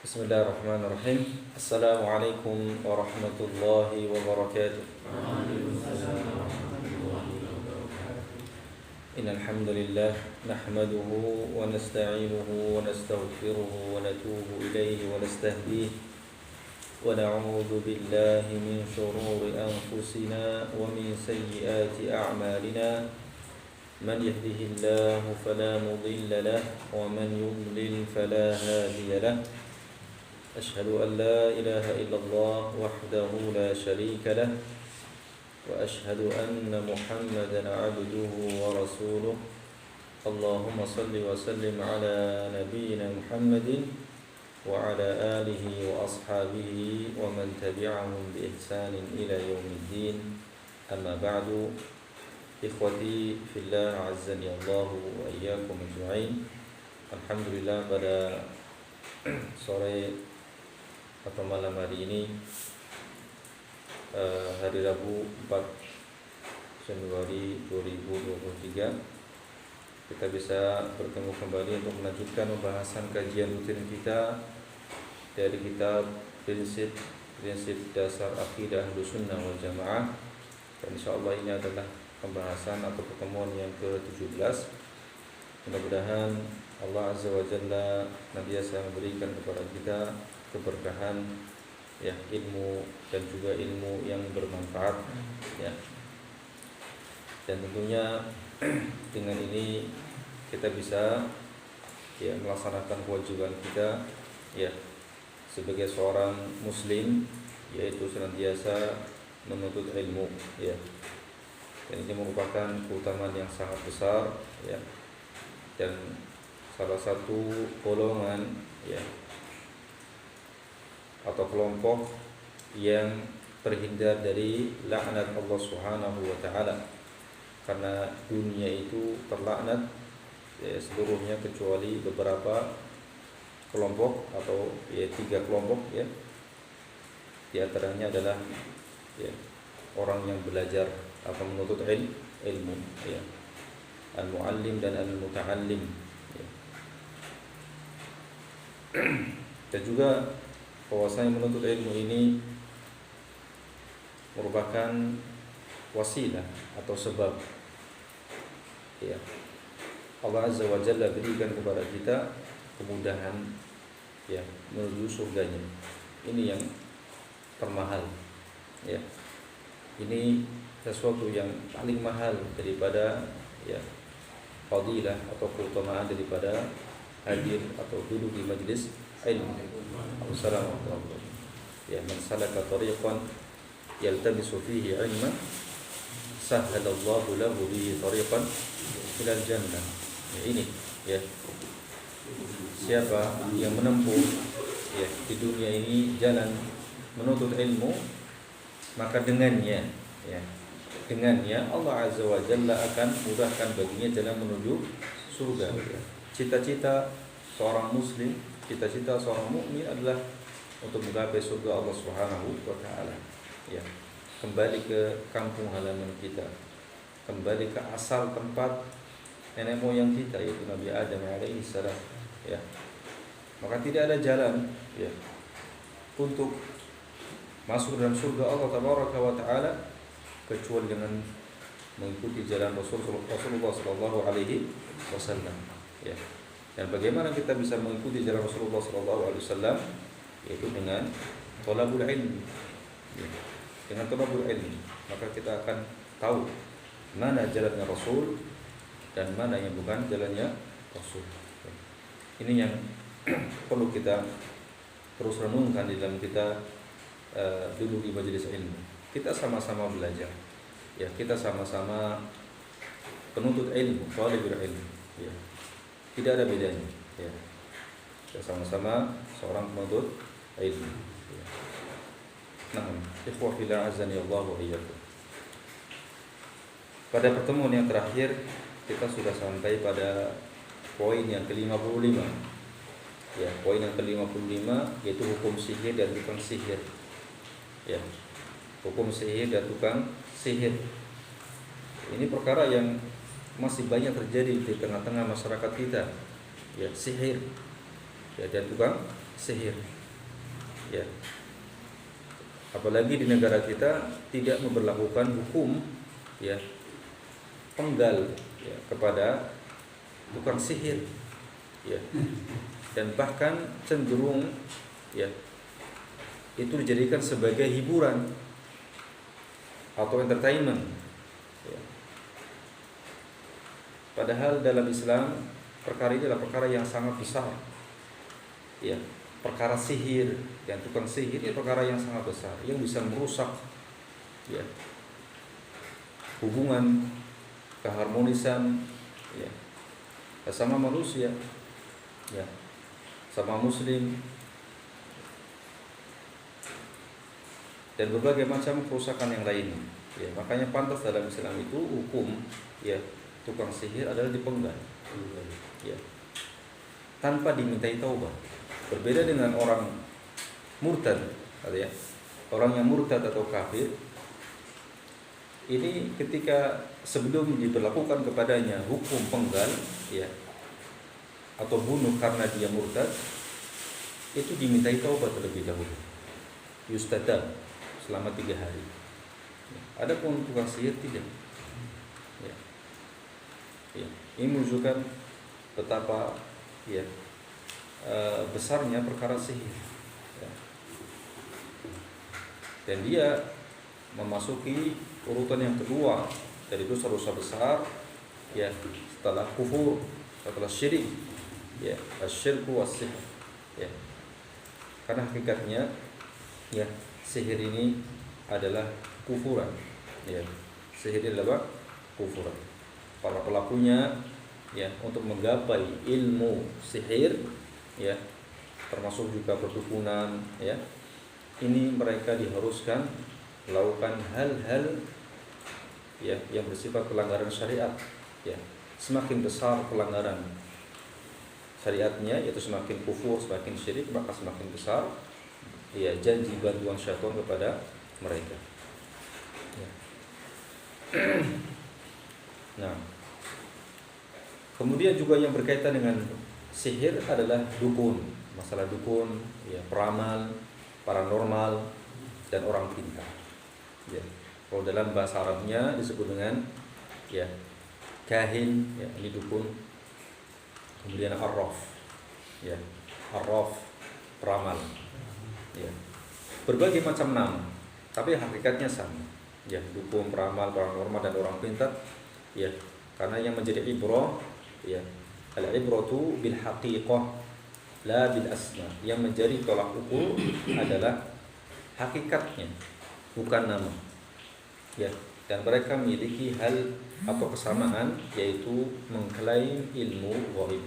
Bismillahirrahmanirrahim. Assalamualaikum warahmatullahi wabarakatuh. Innal hamdalillah nahmaduhu wa nasta'inuhu wa nastaghfiruhu wa natubu ilayhi wa nastahdihi wa na'udzu billahi min shururi anfusina wa min sayyiati a'malina. Man yahdihillahu fala mudilla lahu wa man yudlil fala hadiya lahu. أشهد أن لا إله إلا الله وحده لا شريك له وأشهد أن محمدا عبده ورسوله اللهم صل وسلم على نبينا محمد وعلى آله وأصحابه ومن تبعهم بإحسان إلى يوم الدين أما بعد إخوتي في الله عزني الله وإياكم أجمعين. Alhamdulillah pada sore atau malam hari ini hari Rabu 4 Januari 2023 kita bisa bertemu kembali untuk melanjutkan pembahasan kajian rutin kita dari kitab prinsip dasar akidah Ahlussunnah wal Jamaah, dan insyaallah ini adalah pembahasan atau pertemuan yang ke-17. Mudah-mudahan Allah Azza wa Jalla senantiasa memberikan kepada kita keberkahan ya, ilmu dan juga ilmu yang bermanfaat ya. Dan tentunya dengan ini kita bisa ya melaksanakan kewajiban kita ya sebagai seorang muslim, yaitu senantiasa menuntut ilmu ya. Dan ini merupakan keutamaan yang sangat besar ya. Dan salah satu golongan ya atau kelompok yang terhindar dari laknat Allah Subhanahu wa taala, karena dunia itu terlaknat ya, seluruhnya kecuali beberapa kelompok atau ya 3 kelompok ya. Di antaranya adalah ya orang yang belajar atau menuntut ilmu ya, al-muallim dan al-muta'allim ya. Dan juga bahwasanya menuntut ilmu ini merupakan wasilah atau sebab ya Allah Azza wa Jalla berikan kepada kita kemudahan ya menuju surganya. Ini yang termahal ya. Ini sesuatu yang paling mahal daripada ya fadilah atau keutamaan daripada hadir atau duduk di majlis ilmu. Assalamualaikum. Ya, man salaka tariqan yaltamisu fihi ilman sahhalallahu lahu bihi tariqan ila jannah. Ya, ini ya. Siapa yang menempuh ya di dunia ini jalan menuntut ilmu, maka dengannya Allah Azza wa Jalla akan mudahkan baginya jalan menuju surga. Cita-cita seorang muslim, cita-cita seorang mukmin adalah untuk menggapai surga Allah Subhanahu wa taala. Ya. Kembali ke kampung halaman kita. Kembali ke asal tempat nenek moyang kita, yaitu Nabi Adam alaihi salam. Ya. Maka tidak ada jalan ya untuk masuk dalam surga Allah tabaraka wa taala kecuali dengan mengikuti jalan Rasulullah sallallahu alaihi wasallam. Ya. Dan bagaimana kita bisa mengikuti jalan Rasulullah sallallahu alaihi wasallam? Yaitu dengan thalabul ilmi. Ya. Dengan thalabul ilmi, maka kita akan tahu mana jalannya Rasul dan mana yang bukan jalannya Rasul. Ya. Ini yang perlu kita terus renungkan di dalam kita duduk di majelis ilmu. Kita sama-sama belajar. Ya, kita sama-sama penuntut ilmu, talibul ilmu. Ya. Tidak ada bedanya ya. Kita sama-sama seorang penuntut ilmu ya. Nah, ikhwah fillah azani Allah wa iyyakum. Pada pertemuan yang terakhir kita sudah sampai pada poin yang ke-55. Ya, poin yang ke-55 yaitu hukum sihir dan tukang sihir. Ya. Hukum sihir dan tukang sihir. Ini perkara yang masih banyak terjadi di tengah-tengah masyarakat kita. Ya, sihir. ya, dan tukang sihir. Ya. Apalagi di negara kita tidak memberlakukan hukum ya penggal ya, kepada tukang sihir ya. Dan bahkan cenderung ya itu dijadikan sebagai hiburan atau entertainment ya. Padahal dalam Islam perkara ini adalah perkara yang sangat besar ya. Perkara sihir dan tukang sihir ini perkara yang sangat besar yang bisa merusak ya hubungan keharmonisan ya sama manusia ya, sama muslim, dan berbagai macam kerusakan yang lainnya ya. Makanya pantas dalam Islam itu hukum ya tukang sihir adalah dipenggal ya, tanpa dimintai taubat. Berbeda dengan orang murtad ya. Orang yang murtad atau kafir ini ketika sebelum diberlakukan kepadanya hukum penggal ya atau bunuh karena dia murtad, itu dimintai taubat terlebih dahulu, yustadab selama 3 hari. Adapun tukang sihir tidak ya. Ya. Ini menunjukkan betapa ya besarnya perkara sihir ya. Dan dia memasuki urutan yang kedua dari dosa-dosa besar ya, setelah kufur, setelah syirik ya, asyirku was-sihr ya. Karena hakikatnya ya sihir ini adalah kufuran ya. Sihir adalah kufuran. Para pelakunya ya untuk menggapai ilmu sihir ya, termasuk juga perdukunan ya, ini mereka diharuskan melakukan hal-hal ya yang bersifat pelanggaran syariat ya. Semakin besar pelanggaran syariatnya, yaitu semakin kufur, semakin syirik, maka semakin besar ya janji bantuan syaitan kepada mereka ya. Nah, kemudian juga yang berkaitan dengan sihir adalah dukun, masalah dukun, ya, peramal, paranormal, dan orang pintar. Ya. Kalau dalam bahasa Arabnya disebut dengan ya kahin, ya, ini dukun. Kemudian arraf, ya, arraf, peramal. Ya. Berbagai macam nama, tapi hakikatnya sama. Ya, dukun, peramal, paranormal, dan orang pintar. Ya, karena yang menjadi ibrah, ya. Al-ibratu bil haqiqah la bil asma. Yang menjadi tolak ukur adalah hakikatnya, bukan nama. Ya, dan mereka memiliki hal atau kesamaan, yaitu mengklaim ilmu ghaib.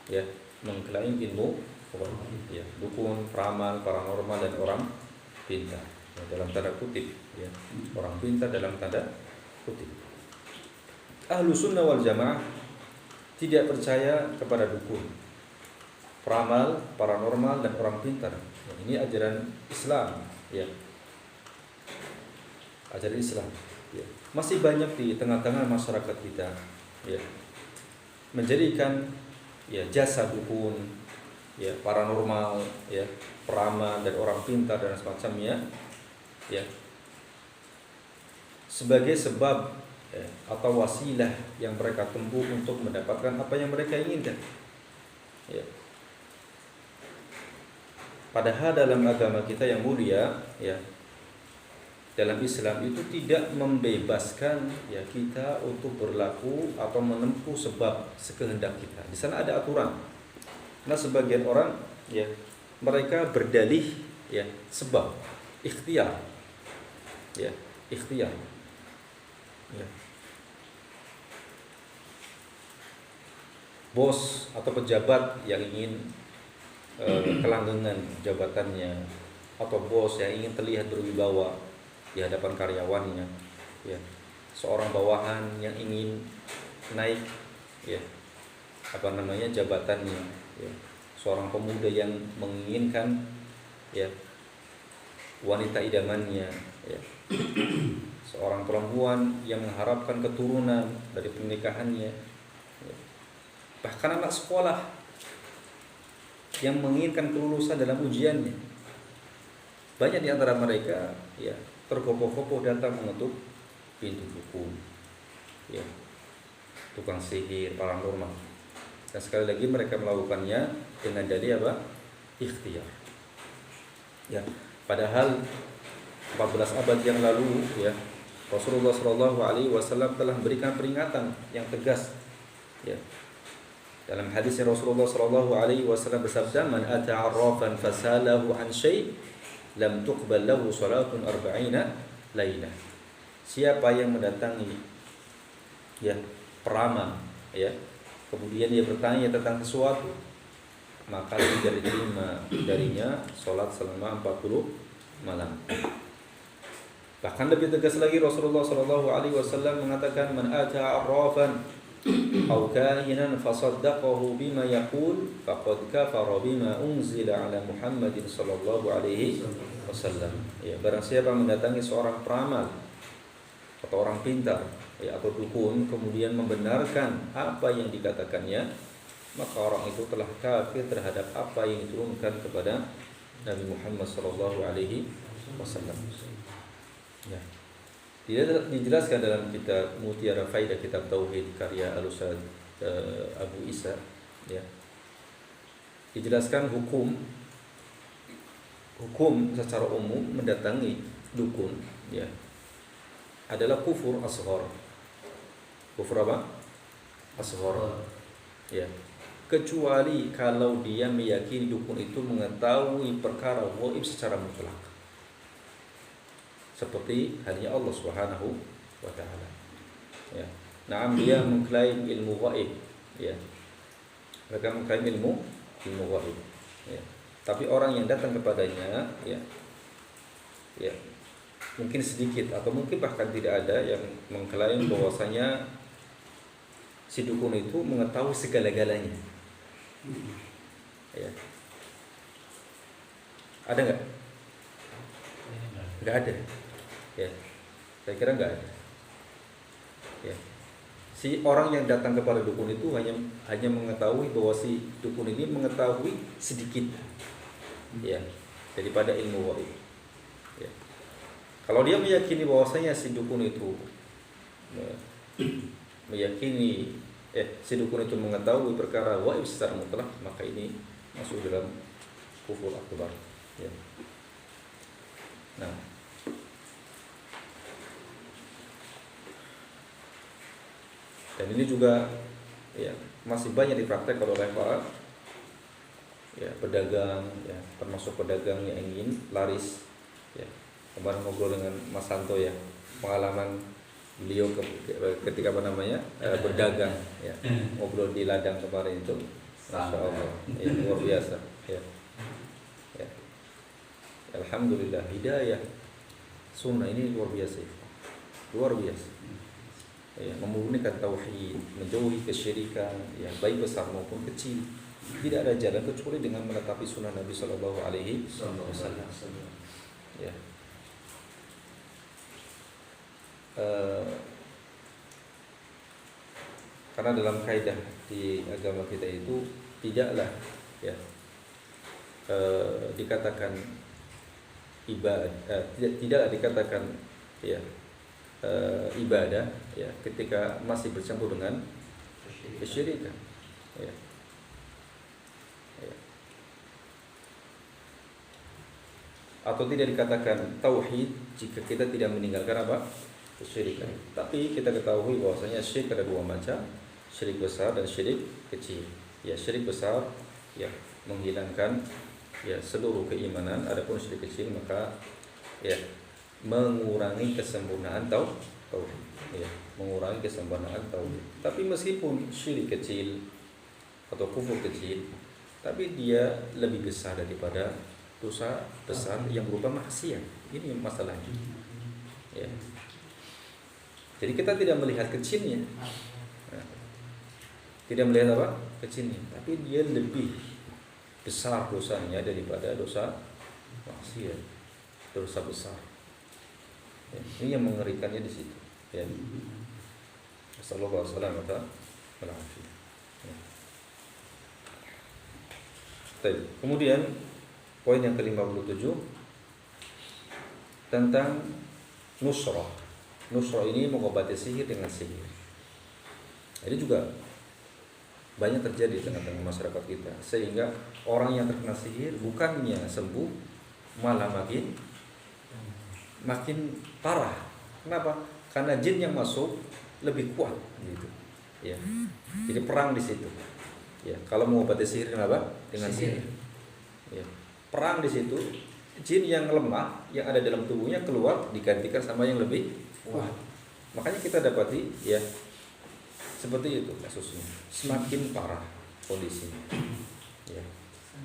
Ya, mengklaim ilmu ghaib. Ya, dukun, peramal, paranormal, dan orang pintar. Ya, dalam tanda kutip, ya. Orang pintar dalam tanda kutip. Ahlu sunnah wal jamaah tidak percaya kepada dukun, peramal, paranormal, dan orang pintar. Ya, ini ajaran Islam, ya. Ajaran Islam, ya. Masih banyak di tengah-tengah masyarakat kita, ya, menjadikan ya jasa dukun, ya, paranormal, ya, peramal, dan orang pintar dan semacamnya, ya, sebagai sebab ya, atau wasilah yang mereka tempuh untuk mendapatkan apa yang mereka inginkan. Ya. Padahal dalam agama kita yang mulia, ya, dalam Islam itu tidak membebaskan ya kita untuk berlaku atau menempuh sebab sekehendak kita. Di sana ada aturan. Nah, sebagian orang ya mereka berdalih ya sebab ikhtiar. Ya, ikhtiar. Ya. Bos atau pejabat yang ingin kelanggengan jabatannya, atau bos yang ingin terlihat berwibawa di hadapan karyawannya, ya, seorang bawahan yang ingin naik, ya, jabatannya, ya, seorang pemuda yang menginginkan, ya, wanita idamannya, ya, seorang perempuan yang mengharapkan keturunan dari pernikahannya, ya. Bahkan anak sekolah yang menginginkan kelulusan dalam ujiannya. Banyak di antara mereka ya tergopoh-gopoh datang mengetuk pintu dukun, ya, tukang sihir, paranormal. Dan sekali lagi mereka melakukannya dengan dalih apa? Ikhtiar. Ya, padahal 14 abad yang lalu ya Rasulullah Shallallahu Alaihi Wasallam telah memberikan peringatan yang tegas. Ya. Dalam hadis Rasulullah Shallallahu Alaihi Wasallam bersabda, "Man ata arrafan fasalahu an syai, lam tuqbal lahu salatun arba'ina lailah." Siapa yang mendatangi ya peramal ya, kemudian dia bertanya tentang sesuatu, maka tidak diterima darinya salat selama 40 malam. Bahkan lebih tegas lagi Rasulullah Shallallahu Alaihi Wasallam mengatakan, "Man ata arrafan aw kahinan fasaddaqahu bima yaqul faqad kafara bima unzila ala Muhammadin sallallahu alaihi wasallam." Ya, barang siapa mendatangi seorang peramal atau orang pintar ya, atau dukun, kemudian membenarkan apa yang dikatakannya, maka orang itu telah kafir terhadap apa yang diturunkan kepada Nabi Muhammad sallallahu alaihi wasallam. Ya. Tidak dijelaskan dalam kitab Mutiara Faidah, kitab Tauhid karya Al-Ustaz Abu Isa, ya. Dijelaskan hukum secara umum mendatangi dukun, ya, adalah kufur asghar. Kufur apa? Asghar. Ya. Kecuali kalau dia meyakini dukun itu mengetahui perkara gaib secara mutlak. Seperti halnya Allah Subhanahu wa taala. Ya. Nah, dia mengklaim ilmu gaib, ya. Mereka mengklaim ilmu gaib, ya. Tapi orang yang datang kepadanya, ya, ya, mungkin sedikit atau mungkin bahkan tidak ada yang mengklaim bahwasanya si dukun itu mengetahui segala-galanya. Ya. Ada nggak? Nggak ada. Ya. Saya kira nggak ada. Ya. Si orang yang datang kepada dukun itu hanya mengetahui bahwa si dukun ini mengetahui sedikit, ya, daripada ilmu gaib. Ya. Kalau dia meyakini bahwasanya si dukun itu si dukun itu mengetahui perkara gaib secara mutlak, maka ini masuk dalam kufur akbar. Ya. Nah, dan ini juga ya masih banyak dipraktek oleh para ya pedagang, ya, termasuk pedagang yang ingin laris. Ya. Kemarin ngobrol dengan Mas Santo ya, pengalaman beliau ketika berdagang, ya, ngobrol di ladang kemarin itu, Masya Allah, ya, luar biasa. Ya. Ya. Alhamdulillah, hidayah sunnah ini luar biasa, luar biasa. Ya, memurnikan tauhid, menjauhi kesyirikan, ya, baik besar maupun kecil. Tidak ada jalan kecuali dengan menetapi sunnah Nabi Sallallahu Alaihi Wasallam. Ya. Karena dalam kaidah di agama kita itu tidaklah ya dikatakan ibadah, tidaklah dikatakan ya ibadah ya ketika masih bercampur dengan kesyirikan. Ya. Ya. Atau tidak dikatakan tauhid jika kita tidak meninggalkan apa? Kesyirikan. Tapi kita ketahui bahwasanya syirik ada dua macam, syirik besar dan syirik kecil. Ya, syirik besar ya menghilangkan ya seluruh keimanan, adapun syirik kecil maka ya mengurangi kesempurnaan tauhid. Ya, mengurangi kesempurnaan tauhid. Tapi meskipun syirik kecil atau kufur kecil, tapi dia lebih besar daripada dosa besar yang berupa maksiat. Ini masalahnya. Ya. Jadi kita tidak melihat kecilnya, tidak melihat apa kecilnya, tapi dia lebih besar dosanya daripada dosa maksiat, dosa besar. Ya, ini yang mengerikannya di situ. Ya. Sallallahu alaihi wasallam. Baik. Kemudian poin yang ke-57 tentang nusrah. Nusrah ini mengobati sihir dengan sihir. Ini juga banyak terjadi di tengah-tengah masyarakat kita, sehingga orang yang terkena sihir bukannya sembuh, malah makin parah. Kenapa? Karena jin yang masuk lebih kuat gitu. Ya. Jadi perang di situ. Ya, kalau mengobati sihir dengan apa? Dengan sihir. Ya. Perang di situ, jin yang lemah yang ada dalam tubuhnya keluar digantikan sama yang lebih kuat. Makanya kita dapati ya seperti itu kasusnya. Semakin parah kondisinya. Ya.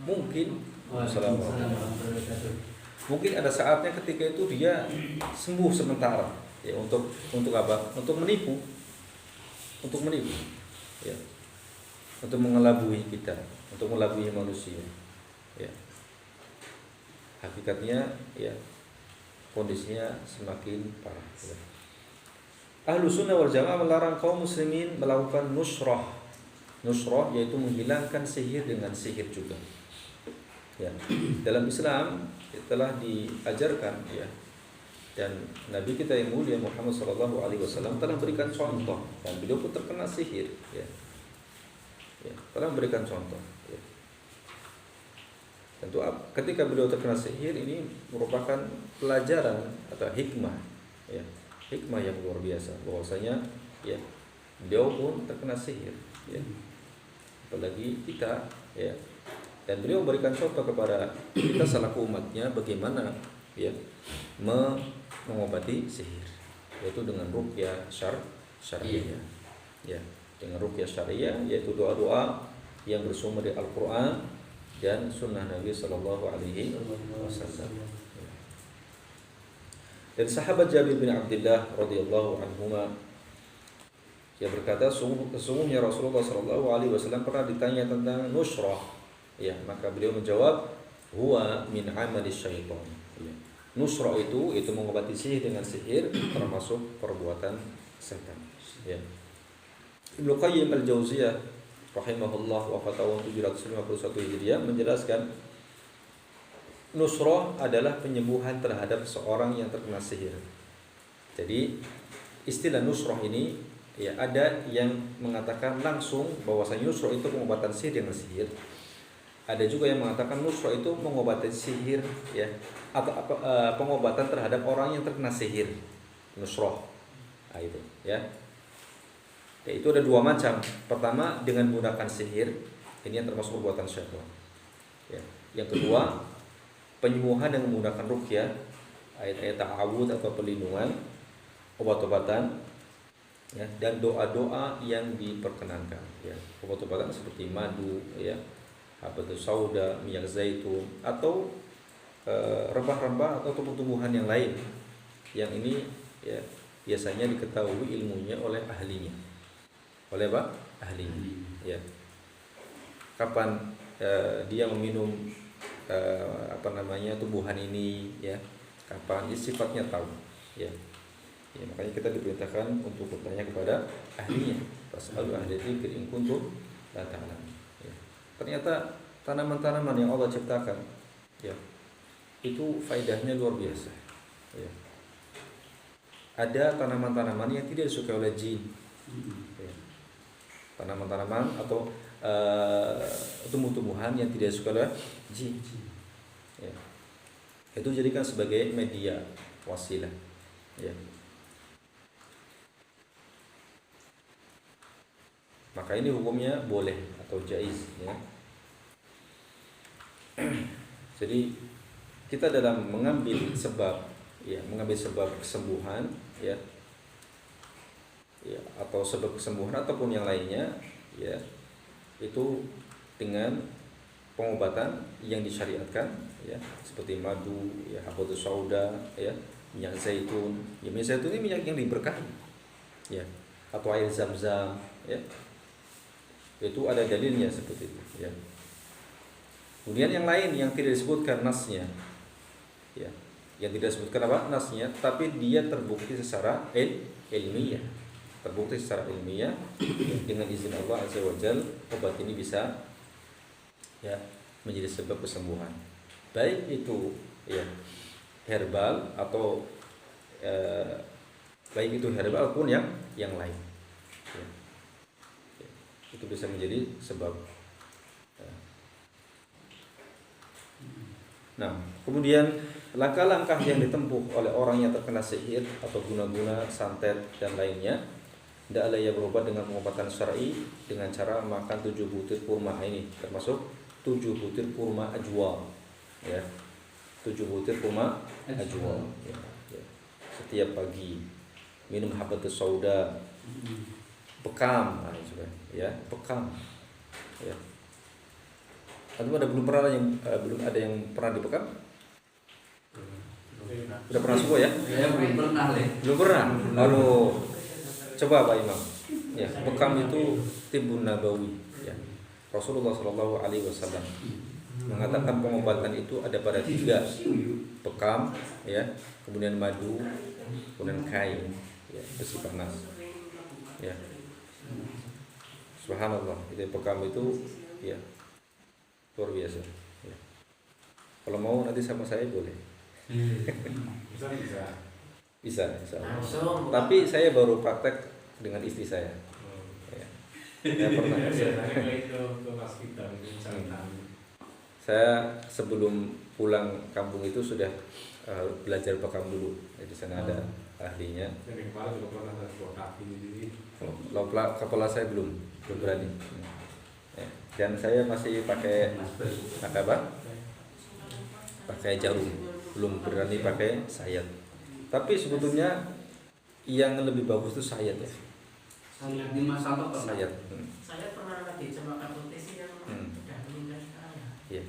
Mungkin ada saatnya ketika itu dia sembuh sementara. Ya, untuk apa? Untuk menipu. Ya. Untuk mengelabui kita, untuk mengelabui manusia. Ya. Hakikatnya ya kondisinya semakin parah. Ya. Ahlus Sunnah wal Jamaah melarang kaum muslimin melakukan nusrah. Nusrah yaitu menghilangkan sihir dengan sihir juga. Ya. Dalam Islam telah diajarkan ya, dan Nabi kita yang mulia Muhammad SAW telah berikan contoh, dan beliau pun terkena sihir ya. Ya, telah memberikan contoh ya. Tentu ketika beliau terkena sihir ini merupakan pelajaran atau hikmah ya, hikmah yang luar biasa bahwasanya ya beliau pun terkena sihir ya, apalagi kita ya, dan beliau memberikan contoh kepada kita selaku umatnya bagaimana ya mengobati sihir, yaitu dengan ruqyah syariah ya, dengan ruqyah syariah, yaitu doa-doa yang bersumber dari Al-Quran dan Sunnah Nabi Sallallahu Alaihi Wasallam. Dan sahabat Jabir bin Abdullah radhiyallahu anhuma dia berkata, sesungguhnya Rasulullah Sallallahu Alaihi Wasallam pernah ditanya tentang nusrah, ya, maka beliau menjawab, huwa min amali syaitan. Ya. Nusrah itu mengobati sihir dengan sihir, termasuk perbuatan setan. Ya. Ibnu Qayyim al-Jauziyah rahimahullah wafat tahun 751 Hijriah menjelaskan nusrah adalah penyembuhan terhadap seorang yang terkena sihir. Jadi istilah nusrah ini ya, ada yang mengatakan langsung bahwasanya nusrah itu pengobatan sihir dengan sihir. Ada juga yang mengatakan nusrah itu mengobati sihir ya, atau pengobatan terhadap orang yang terkena sihir. Nusrah. Nah, itu ya. Ya, itu ada dua macam. Pertama dengan menggunakan sihir, ini yang termasuk perbuatan syaitan. Ya. Yang kedua, penyembuhan dengan menggunakan ruqyah, ayat-ayat ta'awudz atau perlindungan, obat-obatan, ya, dan doa-doa yang diperkenankan. Ya. Obat-obatan seperti madu, ya, habatus sauda, minyak zaitun, atau rempah-rempah atau tumbuh-tumbuhan yang lain. Yang ini ya biasanya diketahui ilmunya oleh ahlinya. Oleh apa? Ahlinya. Ya. Kapan dia meminum tumbuhan ini ya, kapan ya, sifatnya tahu ya. Ya, makanya kita diperintahkan untuk bertanya kepada ahlinya. Fas'alu ahla dzikri in kuntum la ta'lamun. Ya. Ternyata tanaman-tanaman yang Allah ciptakan ya, itu faedahnya luar biasa ya. Ada tanaman-tanaman yang tidak disukai oleh jin ya. Tanaman-tanaman atau tumbuh-tumbuhan yang tidak disukai oleh jin ya. Itu jadikan sebagai media wasilah ya. Maka ini hukumnya boleh atau jaiz ya. Jadi kita dalam mengambil sebab ya, mengambil sebab kesembuhan ya, ya, atau sebab kesembuhan ataupun yang lainnya ya, itu dengan pengobatan yang disyariatkan ya, seperti madu ya, habatus sauda ya, minyak zaitun. Ya, minyak zaitun ini minyak yang diberkahi ya, atau air zam-zam ya. Itu ada dalilnya seperti itu ya. Kemudian yang lain yang tidak disebutkan nasnya ya, yang tidak disebutkan apa nasnya, tapi dia terbukti secara ilmiah, terbukti secara ilmiah ya, dengan izin Allah Azza wa Jalla obat ini bisa ya menjadi sebab kesembuhan. Baik itu ya herbal atau baik itu herbal ataupun yang lain. Ya. Ya. Itu bisa menjadi sebab. Nah, kemudian langkah-langkah yang ditempuh oleh orang yang terkena sihir atau guna-guna, santet dan lainnya, hendaklah ia berobat dengan pengobatan syar'i dengan cara makan 7 butir kurma ini, termasuk 7 butir kurma ajwa, ya. 7 butir kurma ajwa, ya. Ya. Setiap pagi minum habatus sauda, bekam, nah, juga, ya, bekam, ya. Atau belum ada yang pernah dibekam? Udah pernah semua ya? Ya, belum pernah, Le. Belum pernah. Aduh. Coba Pak Imam. Ya, bekam itu tibbun nabawi, ya. Rasulullah Shallallahu alaihi wasallam mengatakan pengobatan itu ada pada 3. Bekam, ya, kemudian madu, kemudian kain, ya, besi panas. Ya. Subhanallah, itu bekam itu ya luar biasa, ya. Kalau mau nanti sama saya boleh. Bisa. Tapi saya baru praktek dengan istri saya. Ya. Saya pernah. Saya sebelum pulang kampung itu sudah belajar bekam dulu. Di sana ada ahlinya. Kalau kepala saya belum berani. Ya. Dan saya masih pakai apa? Pakai jarum, belum berani pakai sayat. Tapi sebetulnya yang lebih bagus itu sayat ya. Sayat di masa apa? Sayat. Saya pernah lagi coba kompetisi yang udah meninggal sekarang. Iya.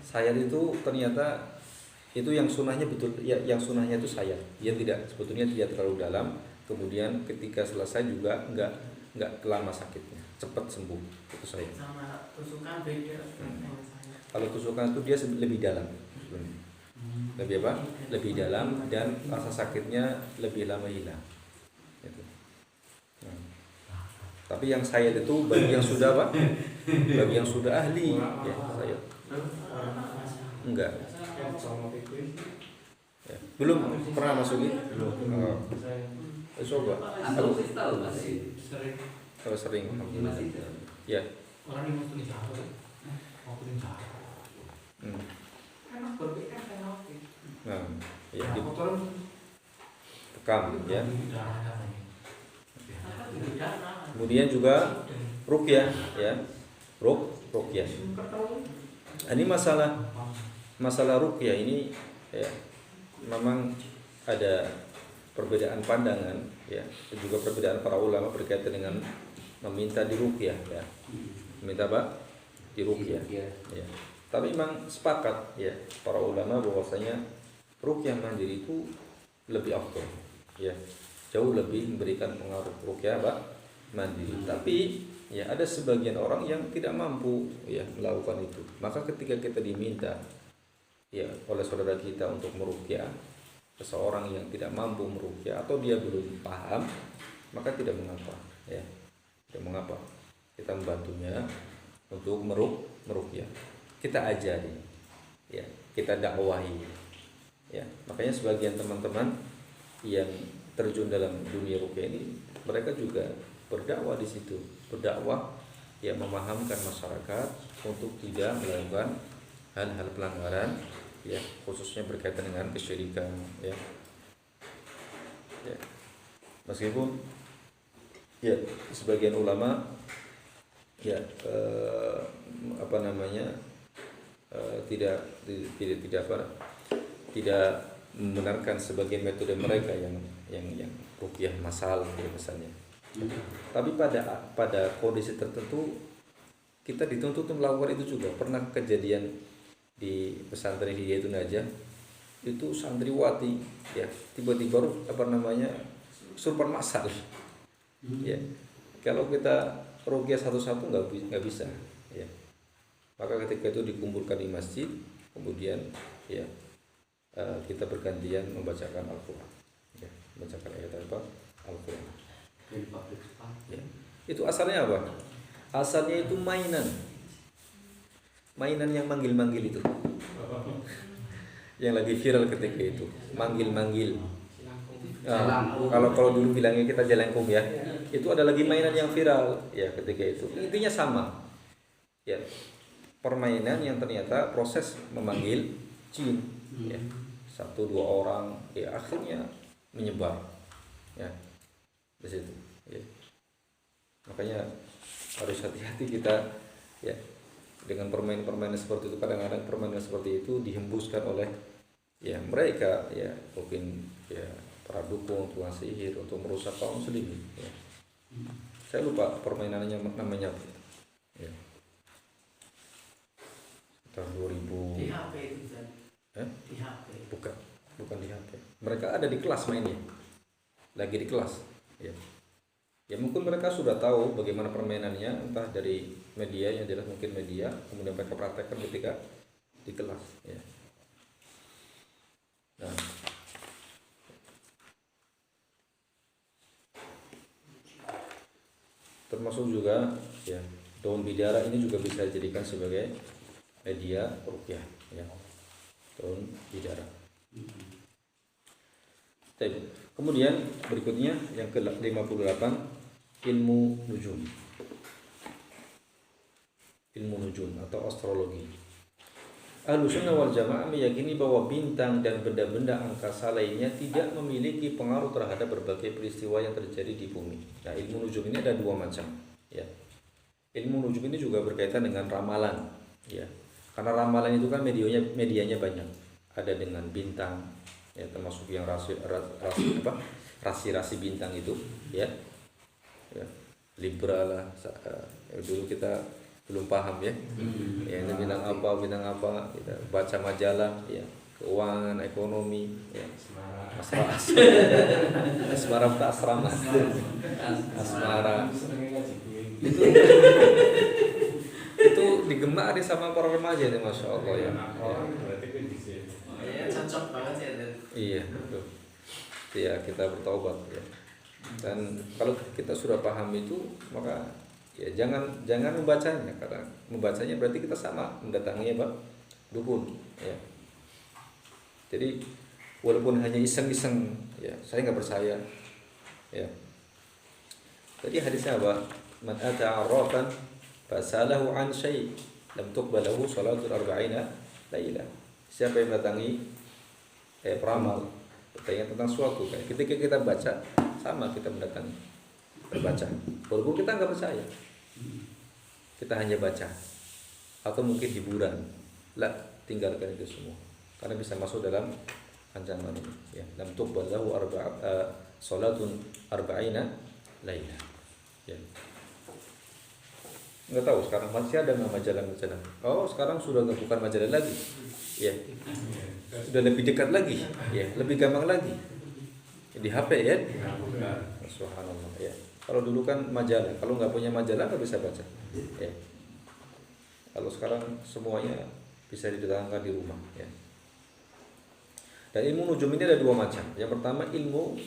Sayat itu ternyata itu yang sunahnya betul, ya, yang sunahnya itu sayat. Dia tidak sebetulnya tidak terlalu dalam. Kemudian ketika selesai juga nggak lama sakitnya, cepat sembuh. Itu sayat. Sama tusukan beda dengan saya. Kalau tusukan itu dia lebih dalam. Lebih apa? Lebih dalam dan rasa sakitnya lebih lama hilang. Gitu. Nah. Tapi yang sayat itu bagi yang sudah apa? Bagi yang sudah ahli, ya sayat. Enggak. Ya. Belum pernah masukin? Belum. Coba. Aku tahu masih Kalau sering, alhamdulillah. Ya. Orang yang mesti jago. Mau punya jago. Kan berbeda kan oke. Nah, ya di Motor bekam ya. Apa tidak? Kemudian juga ruqyah ya. Ruqyah. Ini masalah ruqyah ini ya memang ada perbedaan pandangan ya, dan juga perbedaan para ulama berkaitan dengan meminta diruqyah ya. Meminta apa? Diruqyah. Ya. Tapi memang sepakat ya para ulama bahwasanya ruqyah mandiri itu lebih afdal ya. Jauh lebih memberikan pengaruh ruqyah mandiri. Tapi ya ada sebagian orang yang tidak mampu ya melakukan itu. Maka ketika kita diminta ya oleh saudara kita untuk meruqyah seseorang yang tidak mampu meruqyah atau dia belum paham, maka tidak mengapa ya. Tidak mengapa kita membantunya untuk meruqyah. Kita ajari ya, kita dakwahi ya. Makanya sebagian teman-teman yang terjun dalam dunia ruqyah ini, mereka juga berdakwah di situ, berdakwah ya, memahamkan masyarakat untuk tidak melakukan hal-hal pelanggaran ya, khususnya berkaitan dengan kesyirikan ya. Ya. Meskipun ya sebagian ulama ya tidak membenarkan sebagian metode mereka yang ruqyah masal ya misalnya. Tapi pada kondisi tertentu kita dituntut untuk melakukan itu juga. Pernah kejadian di pesantren Hidayatun Najah itu santriwati ya tiba-tiba kesurupan masal ya. Kalau kita ruqyah satu-satu nggak bisa ya. Maka ketika itu dikumpulkan di masjid, kemudian ya kita bergantian membacakan Al-Quran ya, membacakan ayat Al-Quran ya. Itu asalnya apa? Asalnya itu mainan mainan yang manggil-manggil itu. Yang lagi viral ketika itu, manggil-manggil. Kalau dulu bilangnya kita jelangkung ya, itu ada lagi mainan yang viral ya ketika itu. Intinya sama, ya permainan yang ternyata proses memanggil jin, ya 1-2 orang, ya akhirnya menyebar, ya di situ. Ya. Makanya harus hati-hati kita, ya dengan permainan-permainan seperti itu. Kadang-kadang permainan seperti itu dihembuskan oleh ya mereka, ya mungkin ya para dukung, tukang sihir untuk merusak kaum muslimin. Ya. Saya lupa permainannya namanya apa. Ya. Tahun 2000. Di HP itu kan? Di HP. Bukan di HP. Mereka ada di kelas mainnya. Lagi di kelas. Ya. Ya mungkin mereka sudah tahu bagaimana permainannya, entah dari media, yang jelas mungkin media, kemudian mereka praktekkan ketika di kelas. Ya. Nah. Termasuk juga ya daun bidara ini juga bisa dijadikan sebagai media ruqyah, ya. Daun bidara. Kemudian berikutnya yang ke-58, ilmu nujum. Ilmu nujum atau astrologi. Ahlussunnah wal Jamaah meyakini bahwa bintang dan benda-benda angkasa lainnya tidak memiliki pengaruh terhadap berbagai peristiwa yang terjadi di bumi. Nah, ilmu nujum ini ada 2 macam, ya. Ilmu nujum ini juga berkaitan dengan ramalan, ya. Karena ramalan itu kan medianya banyak. Ada dengan bintang, ya, termasuk yang rasi bintang itu, ya. Ya, Libra lah. Dulu kita belum paham ya, ya ini bintang apa, kita baca majalah, ya keuangan, ekonomi, ya asmara tak asrama, asmara itu digemari sama para remaja nih, masya Allah ya. Cocok banget ya. Iya betul. Ya kita bertaubat ya. Dan kalau kita sudah paham itu, maka ya jangan membacanya, karena membacanya berarti kita sama mendatangi apa? Dukun, ya. Jadi walaupun hanya iseng-iseng, ya saya nggak percaya, ya. Tadi hadisnya apa? Man ata arrafan fasalahu an syai' lam tuqbalahu salatul arba'ina lailah. Siapa yang mendatangi peramal, bertanya tentang suatu, kayak ketika kita baca, sama kita mendatangi, berbaca. Walaupun kita nggak percaya, kita hanya baca, atau mungkin hiburan, lah tinggalkan itu semua, karena bisa masuk dalam ancaman ini. Ya, lam tuqbal lahu salatun arba'ina lailah. Ya. Nggak tahu sekarang masih ada nggak majalah-majalah? Oh sekarang sudah bukan majalah lagi, ya sudah lebih dekat lagi, ya lebih gampang lagi di HP ya. Subhanallah ya. Kalau dulu kan majalah, kalau nggak punya majalah nggak bisa baca, ya. Kalau sekarang semuanya bisa didatangkan di rumah, ya. Dan ilmu nujum ini ada 2 macam. Yang pertama ilmu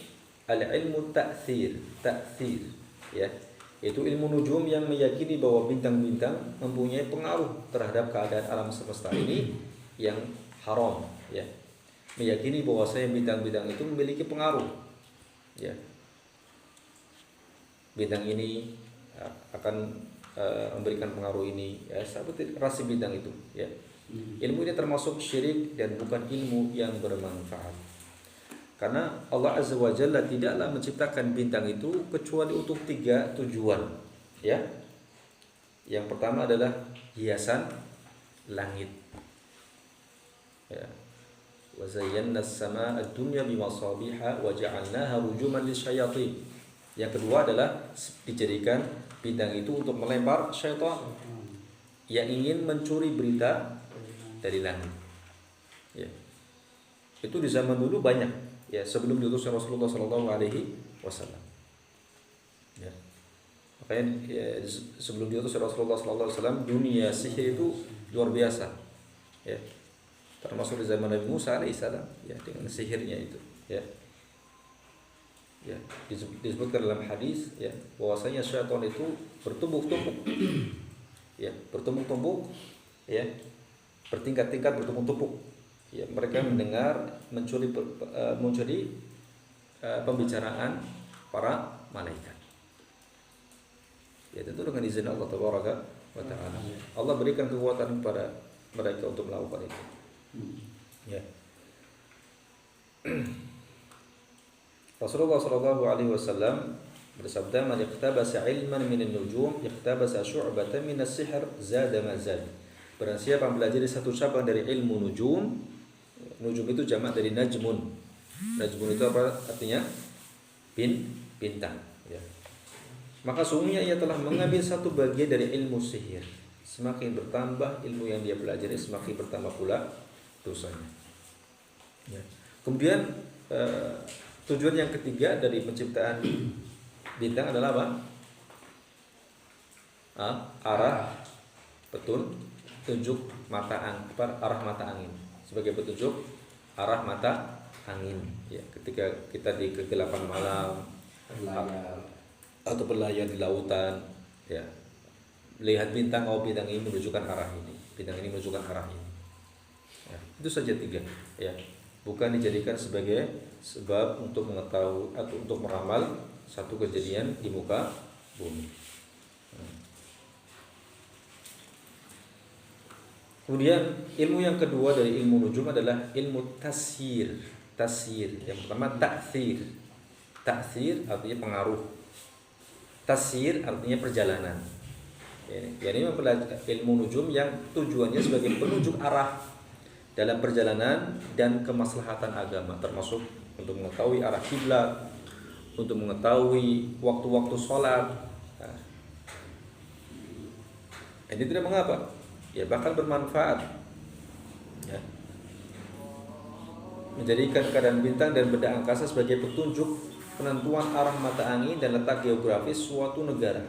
ta'thir, ya. Itu ilmu nujum yang meyakini bahwa bintang-bintang mempunyai pengaruh terhadap keadaan alam semesta ini yang haram, ya. Meyakini bahwasanya bintang-bintang itu memiliki pengaruh, ya. Bintang ini akan memberikan pengaruh ini, ya, seperti rasi bintang itu, ya. Ilmu ini termasuk syirik dan bukan ilmu yang bermanfaat. Karena Allah Azza wa Jalla tidaklah menciptakan bintang itu kecuali untuk 3 tujuan, ya. Yang pertama adalah hiasan langit, ya. Wa zayyana as-samaa'a ad-dunya bimasabiha wa ja'alnaha rujuman lisyayatin. Yang kedua adalah dijadikan bintang itu untuk melempar syaitan yang ingin mencuri berita dari langit, ya. Itu di zaman dulu banyak, ya, sebelum diutusnya Rasulullah SAW, ya. Makanya ya, sebelum diutusnya Rasulullah SAW, dunia sihir itu luar biasa, ya. Termasuk di zaman Nabi Musa alaihissalam, ya, dengan sihirnya itu, ya. Ya, disebutkan dalam hadis, ya, bahwasanya syaitan itu bertumbuk-tumbuk, ya, bertumbuk-tumbuk ya, bertingkat-tingkat, bertumpuk-tumpuk. Ya, mereka mendengar, mencuri pembicaraan para malaikat. Ya, tentu dengan izin Allah Tabaraka wa Ta'ala. Allah berikan kekuatan kepada mereka untuk melakukan itu. Ya. Rasulullah sallallahu alaihi wasallam bersabda, "Man iqtabasa ilman minan nujum, iqtabasa syu'batan minas sihr, zada ma zad." Barang siapa mempelajari satu cabang dari ilmu nujum, nujum itu jamak dari najmun. Najmun itu apa artinya? Bintang, ya. Maka sungguhnya ia telah mengambil satu bagian dari ilmu sihir. Semakin bertambah ilmu yang dia pelajari, semakin bertambah pula dosanya. Ya. Kemudian tujuan yang ketiga dari penciptaan bintang adalah apa? Arah petunjuk arah mata angin, sebagai petunjuk arah mata angin. Ya, ketika kita di kegelapan malam atau berlayar di lautan, ya, lihat bintang, bintang ini menunjukkan arah ini, bintang ini menunjukkan arah ini. Ya, itu saja 3, ya. Bukan dijadikan sebagai sebab untuk mengetahui atau untuk meramal satu kejadian di muka bumi. Kemudian ilmu yang kedua dari ilmu nujum adalah ilmu tasyir. Yang pertama ta'thir. Ta'thir artinya pengaruh. Tasyir artinya perjalanan. Jadi ilmu nujum yang tujuannya sebagai penunjuk arah dalam perjalanan dan kemaslahatan agama, termasuk untuk mengetahui arah kiblat, untuk mengetahui waktu-waktu sholat. Nah, ini tidak mengapa, ya, bahkan bermanfaat, ya. Menjadikan keadaan bintang dan benda angkasa sebagai petunjuk penentuan arah mata angin dan letak geografis suatu negara,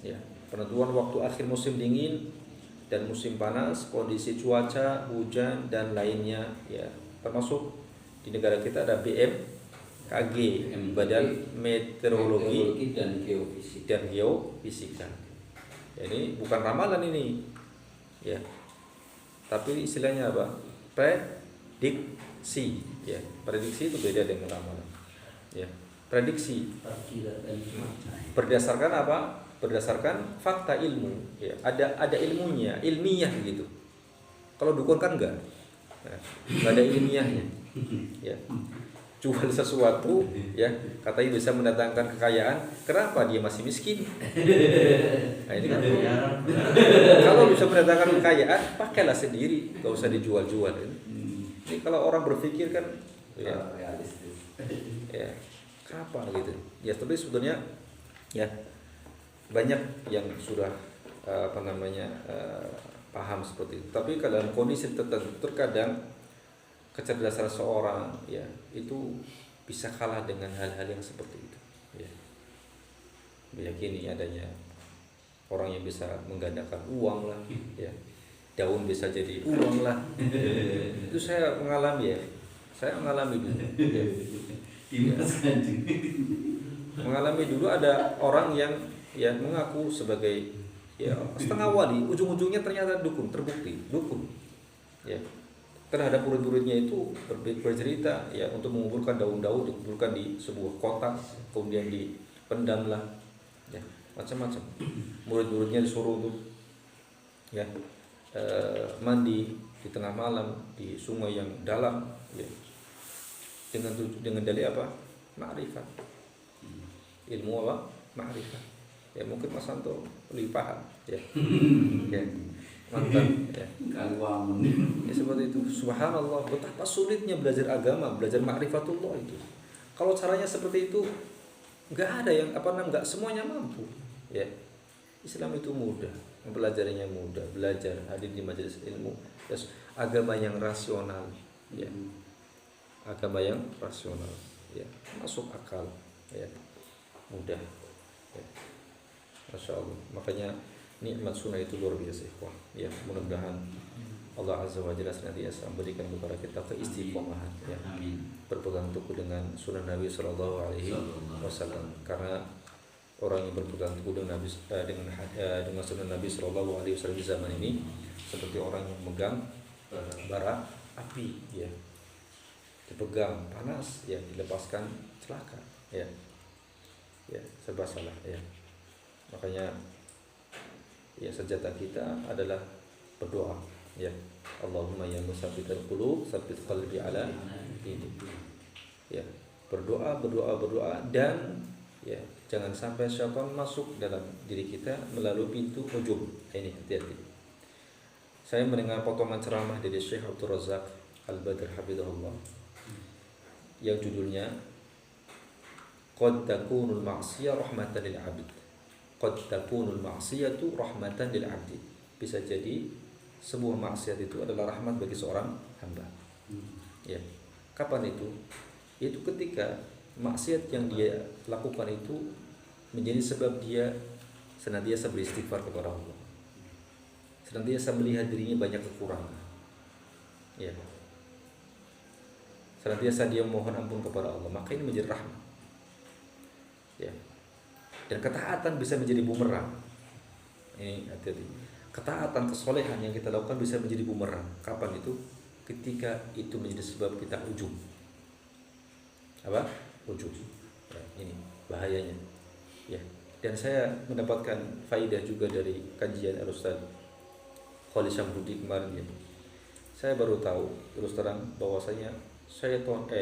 ya. Penentuan waktu akhir musim dingin dan musim panas, kondisi cuaca, hujan dan lainnya, ya. Termasuk di negara kita ada BMKG, Badan Meteorologi dan Geofisika. Ini bukan ramalan ini, ya. Tapi istilahnya apa? Prediksi, ya. Prediksi itu beda dengan ramalan, ya. Prediksi berdasarkan apa? Berdasarkan fakta ilmu, ya. Ada ilmunya, ilmiah gitu. Kalau dukun kan enggak, nah, ada ilmiahnya, ya. Jual sesuatu, ya, katanya bisa mendatangkan kekayaan, kenapa dia masih miskin? Nah, ini kan kalau bisa mendatangkan kekayaan, pakailah sendiri, gak usah dijual-jual. Ini kalau orang berpikir kan, ya, ya, kenapa gitu? Ya, tapi sebetulnya, ya, banyak yang sudah paham seperti itu. Tapi dalam kondisi tertentu terkadang kecerdasan seorang, ya, itu bisa kalah dengan hal-hal yang seperti itu, ya. Meyakini adanya orang yang bisa menggandakan uang lah, ya. Daun bisa jadi uang lah. Itu saya mengalami, ya. Saya mengalami dulu, ya. Ya. Mengalami dulu ada orang yang, ya, mengaku sebagai, ya, setengah wali, ujung-ujungnya ternyata dukun, terbukti dukun, ya. Terhadap murid-muridnya itu bercerita, ya, untuk mengumpulkan daun-daun, dikumpulkan di sebuah kotak, kemudian dipendam lah, ya, macam-macam. Murid-muridnya disuruh untuk, ya, mandi di tengah malam di sungai yang dalam, ya, dengan dalih apa? Ma'rifat. Ilmu apa? Ma'rifat. Ya, mungkin Mas Santo lebih paham, ya. Ya. Mantan, ya. Ya, seperti itu. Subhanallah, betapa sulitnya belajar agama, belajar ma'rifatullah itu. Kalau caranya seperti itu, enggak ada yang enggak semuanya mampu, ya. Islam itu mudah, mempelajarinya mudah, belajar, hadir di majelis ilmu, yes, agama yang rasional, ya. Agama yang rasional, ya, masuk akal, ya. Mudah, ya. Masya Allah. Makanya nikmat sunnah itu luar biasa, ya. Mudah-mudahan Allah Azza wa Jalla senantiasa memberikan kepada kita keistiqomahan, ya. Berpegang teguh dengan sunnah Nabi Sallallahu Alaihi Wasallam. Karena orang yang berpegang teguh dengan dengan sunnah Nabi Shallallahu Alaihi Wasallam di zaman ini seperti orang yang memegang bara api, ya, dipegang panas, ya, dilepaskan celaka, ya, serba salah, ya. Makanya ya senjata kita adalah berdoa, ya. Allahumma ya musabbital qulub tsabbit qalbi ala dinik. Ya, berdoa dan ya jangan sampai syaitan masuk dalam diri kita melalui pintu ujub. Ini hati-hati. Saya mendengar potongan ceramah dari Syekh Abdul Razak Al-Badr Hafizahullah yang judulnya Qad takunul ma'siyah rahmatan lil 'abd. Qad takunul ma'siyatu rahmatan lil 'abd. Bisa jadi sebuah maksiat itu adalah rahmat bagi seorang hamba. Ya. Kapan itu? Itu ketika maksiat yang dia lakukan itu menjadi sebab dia senantiasa beristighfar kepada Allah, senantiasa melihat dirinya banyak kekurangan, ya, senantiasa dia mohon ampun kepada Allah, maka ini menjadi rahmat, ya. Dan ketaatan bisa menjadi bumerang. Ini hati-hati. Ketaatan, kesolehan yang kita lakukan bisa menjadi bumerang. Kapan itu? Ketika itu menjadi sebab kita ujub. Apa? Ujub. Ya, ini bahayanya. Ya. Dan saya mendapatkan faidah juga dari kajian Al-Ustaz Khalid Syamrudi kemarin, ya. Saya baru tahu terus terang bahwasanya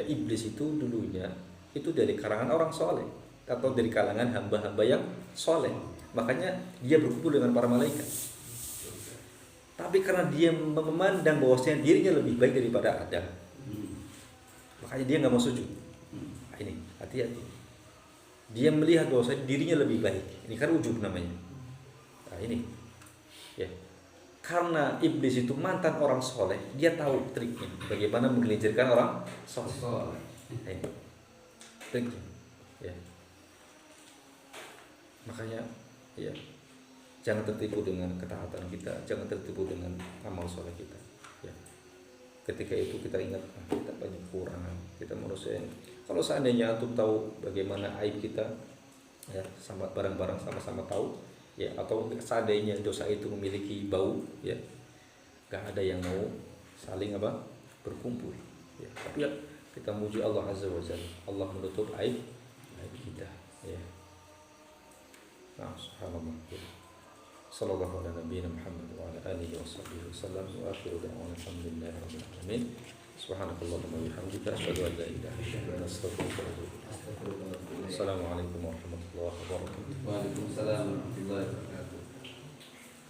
iblis itu dulunya itu dari kalangan orang soleh atau dari kalangan hamba-hamba yang soleh. Makanya dia berkumpul dengan para malaikat. Tapi karena dia memandang bahwasanya dirinya lebih baik daripada Adam, makanya dia nggak mau sujud. Nah, ini hati-hati. Dia melihat bahwasanya dirinya lebih baik. Ini kan ujub namanya. Nah, ini, ya. Karena iblis itu mantan orang soleh, dia tahu triknya bagaimana menggelincirkan orang soleh. Nah, ini triknya, ya. Makanya, ya. Jangan tertipu dengan ketaatan kita, jangan tertipu dengan amal soleh kita. Ya. Ketika itu kita ingat kita banyak kekurangan, kita manusia. Kalau seandainya antum tahu bagaimana aib kita, ya, sama barang-barang sama-sama tahu, ya, atau seandainya dosa itu memiliki bau, ya, gak ada yang mau saling berkumpul. Ya. Tapi ya kita muji Allah Azza wa Jalla, Allah menutup aib kita. Ya. Nah, subhanallah. Ya. Sallallahu ala nabiyina Muhammad wa ala alihi wa sahbihi wasallam wa akhiru da'wana alhamdulillahi rabbil alamin. Subhanakallahumma wa bihamdika asyhadu an la ilaha illa anta astaghfiruka wa atubu ilaik. Assalamualaikum warahmatullahi wabarakatuh. Waalaikumsalam warahmatullahi wabarakatuh.